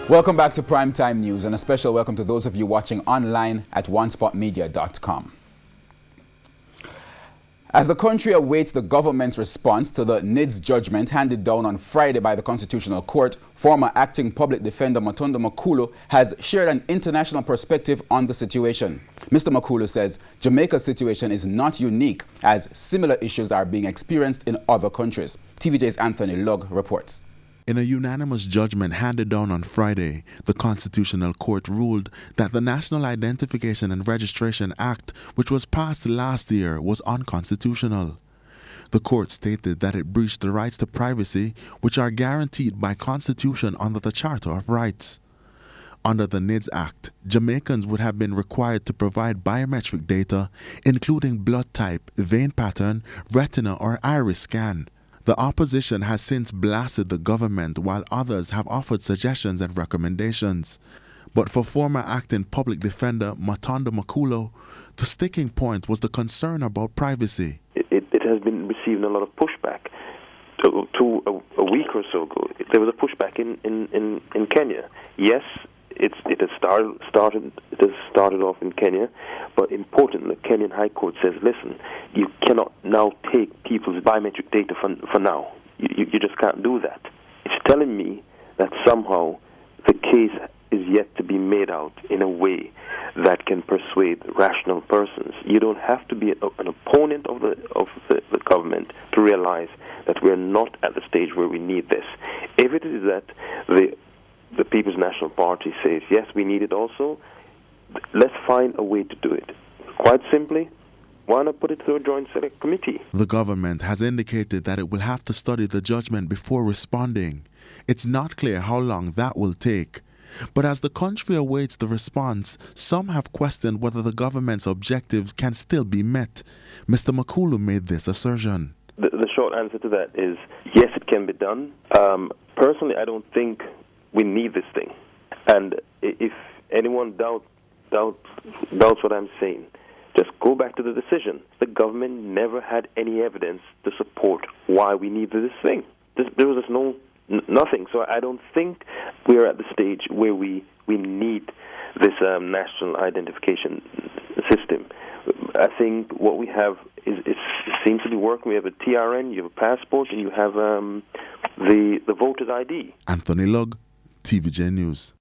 Welcome back to Primetime News, and a special welcome to those of you watching online at onespotmedia.com. As the country awaits the government's response to the NIDS judgment handed down on Friday by the Constitutional Court, former acting public defender Matondo Makulu has shared an international perspective on the situation. Mr. Makulu says Jamaica's situation is not unique, as similar issues are being experienced in other countries. TVJ's Anthony Lugg reports. In a unanimous judgment handed down on Friday, the Constitutional Court ruled that the National Identification and Registration Act, which was passed last year, was unconstitutional. The court stated that it breached the rights to privacy, which are guaranteed by Constitution under the Charter of Rights. Under the NIDS Act, Jamaicans would have been required to provide biometric data, including blood type, vein pattern, retina, or iris scan. The opposition has since blasted the government, while others have offered suggestions and recommendations. But for former acting public defender Matondo Makulu, the sticking point was the concern about privacy. It has been receiving a lot of pushback. A week or so ago, there was a pushback in Kenya. Yes, it has started off in Kenya, but importantly, the Kenyan High Court says, listen, you cannot now take people's biometric data for now. You just can't do that. It's telling me that somehow the case is yet to be made out in a way that can persuade rational persons. You don't have to be an opponent of the government to realize that we're not at the stage where we need this. If it is that the People's National Party says, yes, we need it also, let's find a way to do it. Quite simply, why not put it through a joint select committee? The government has indicated that it will have to study the judgment before responding. It's not clear how long that will take. But as the country awaits the response, some have questioned whether the government's objectives can still be met. Mr. Makulu made this assertion. The short answer to that is, yes, it can be done. Personally, I don't think we need this thing. And if anyone doubts what I'm saying, just go back to the decision. The government never had any evidence to support why we needed this thing. There was just nothing. So I don't think we're at the stage where we need this national identification system. I think what we have it seems to be working. We have a TRN, you have a passport, and you have the voter's ID. Anthony Lugg, TVJ News.